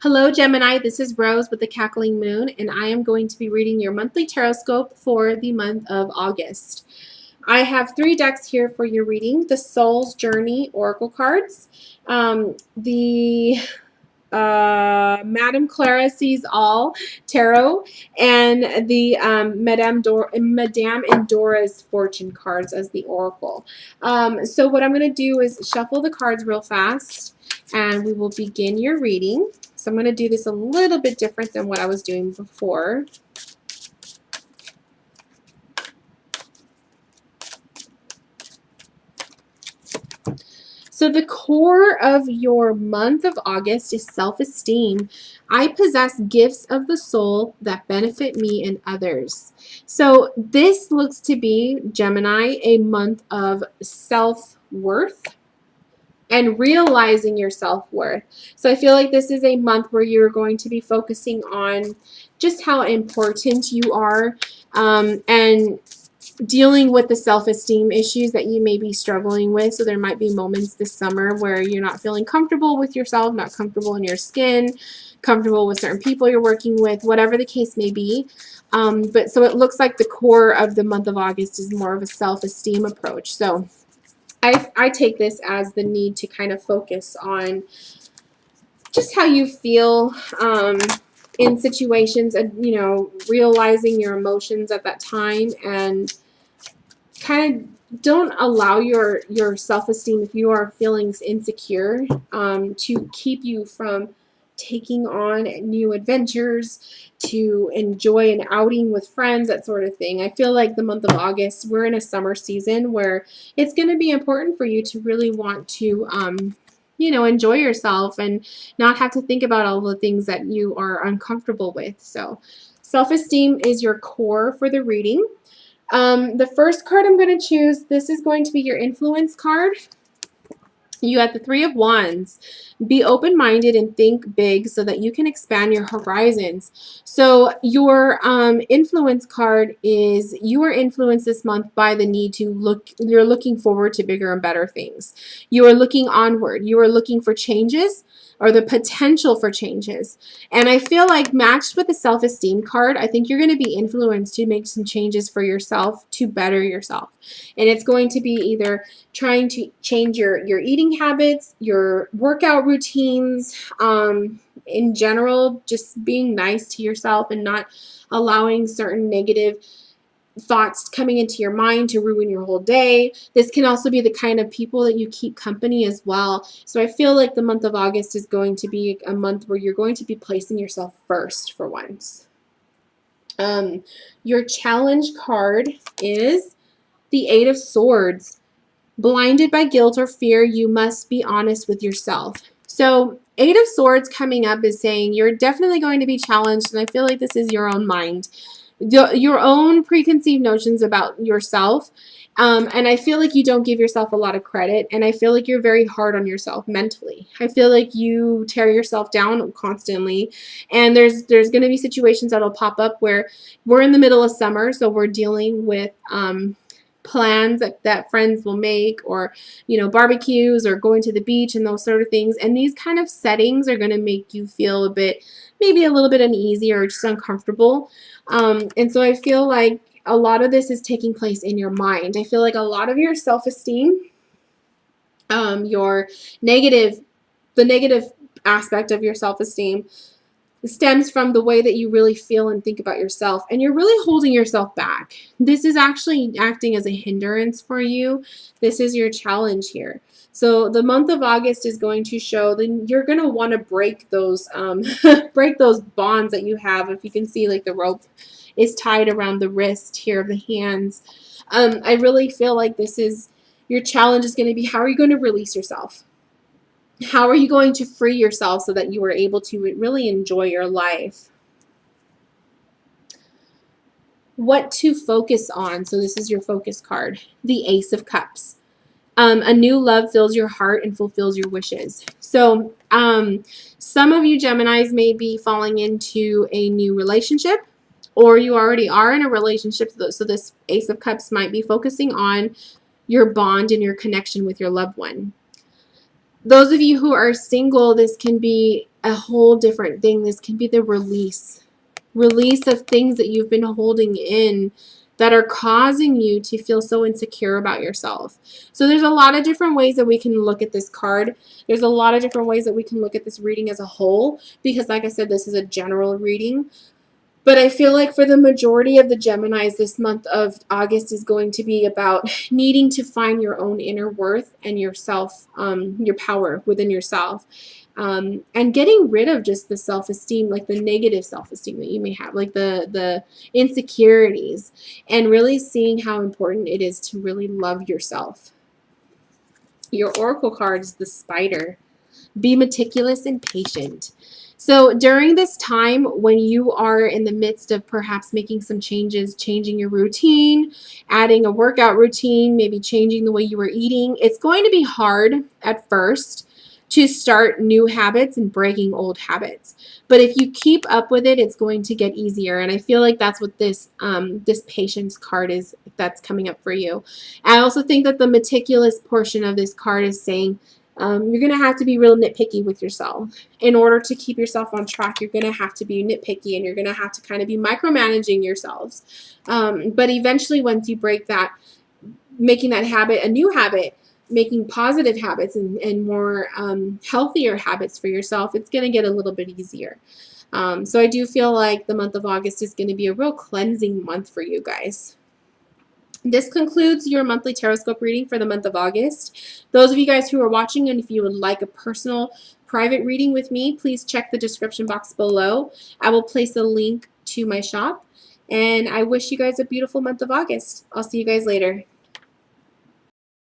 Hello, Gemini. This is Rose with the Cackling Moon, and I am going to be reading your monthly Tarotscope for the month of August. I have 3 decks here for your reading: the Soul's Journey Oracle cards, the Madame Clara Sees All Tarot, and the Madame Endora's Fortune cards as the Oracle. So what I'm going to do is shuffle the cards real fast, and we will begin your reading. So I'm going to do this a little bit different than what I was doing before. So the core of your month of August is self-esteem. I possess gifts of the soul that benefit me and others. So this looks to be, Gemini, a month of self-worth and realizing your self-worth. So I feel like this is a month where you're going to be focusing on just how important you are, and dealing with the self-esteem issues that you may be struggling with. So there might be moments this summer where you're not feeling comfortable with yourself, not comfortable in your skin, comfortable with certain people you're working with, whatever the case may be. But so it looks like the core of the month of August is more of a self-esteem approach. So I take this as the need to kind of focus on just how you feel in situations, and realizing your emotions at that time, and kind of don't allow your self-esteem, if you are feeling insecure, to keep you from taking on new adventures, to enjoy an outing with friends, that sort of thing. I feel like the month of August, we're in a summer season where it's going to be important for you to really want to enjoy yourself and not have to think about all the things that you are uncomfortable with. So self-esteem is your core for the reading. The first card I'm going to choose, this is going to be your influence card. You got the 3 of Wands. Be open-minded and think big so that you can expand your horizons. So your influence card is, you are influenced this month by the need to you're looking forward to bigger and better things. You are looking onward. You are looking for changes, or the potential for changes. And I feel like, matched with the self-esteem card, I think you're going to be influenced to make some changes for yourself to better yourself. And it's going to be either trying to change your eating habits, your workout routines, in general, just being nice to yourself and not allowing certain negative thoughts coming into your mind to ruin your whole day. This can also be the kind of people that you keep company as well. So I feel like the month of August is going to be a month where you're going to be placing yourself first for once. Your challenge card is the 8 of Swords. Blinded by guilt or fear, you must be honest with yourself. So 8 of Swords coming up is saying you're definitely going to be challenged, and I feel like this is your own mind, your own preconceived notions about yourself. And I feel like you don't give yourself a lot of credit, and I feel like you're very hard on yourself mentally. I feel like you tear yourself down constantly, and there's going to be situations that'll pop up where we're in the middle of summer, so we're dealing with plans that friends will make, or barbecues, or going to the beach, and those sort of things. And these kind of settings are going to make you feel maybe a little bit uneasy or just uncomfortable. And so I feel like a lot of this is taking place in your mind. I feel like a lot of your self-esteem, the negative aspect of your self-esteem, stems from the way that you really feel and think about yourself, and you're really holding yourself back. This is actually acting as a hindrance for you. This is your challenge here. So the month of August is going to show that you're going to want to break those break those bonds that you have. If you can see, like, the rope is tied around the wrist here of the hands. I really feel like this is your challenge, is going to be, how are you going to release yourself? How are you going to free yourself so that you are able to really enjoy your life? What to focus on. So this is your focus card, the Ace of Cups. A new love fills your heart and fulfills your wishes. So some of you Geminis may be falling into a new relationship, or you already are in a relationship. So this Ace of Cups might be focusing on your bond and your connection with your loved one. Those of you who are single, this can be a whole different thing. This can be the release of things that you've been holding in that are causing you to feel so insecure about yourself. So there's a lot of different ways that we can look at this card. There's a lot of different ways that we can look at this reading as a whole, because like I said, this is a general reading. But I feel like for the majority of the Geminis, this month of August is going to be about needing to find your own inner worth and yourself, your power within yourself. And getting rid of just the self-esteem, like the negative self-esteem that you may have, like the insecurities, and really seeing how important it is to really love yourself. Your oracle card is the Spider. Be meticulous and patient. So during this time when you are in the midst of perhaps making some changes, changing your routine, adding a workout routine, maybe changing the way you were eating, it's going to be hard at first to start new habits and breaking old habits. But if you keep up with it, it's going to get easier. And I feel like that's what this patience card is, that's coming up for you. I also think that the meticulous portion of this card is saying, you're going to have to be real nitpicky with yourself. In order to keep yourself on track, you're going to have to be nitpicky, and you're going to have to kind of be micromanaging yourselves. But eventually, once you break that, making that habit a new habit, making positive habits and more healthier habits for yourself, it's going to get a little bit easier. So I do feel like the month of August is going to be a real cleansing month for you guys. This concludes your monthly Tarotscope reading for the month of August. Those of you guys who are watching, and if you would like a personal private reading with me, please check the description box below. I will place a link to my shop. And I wish you guys a beautiful month of August. I'll see you guys later.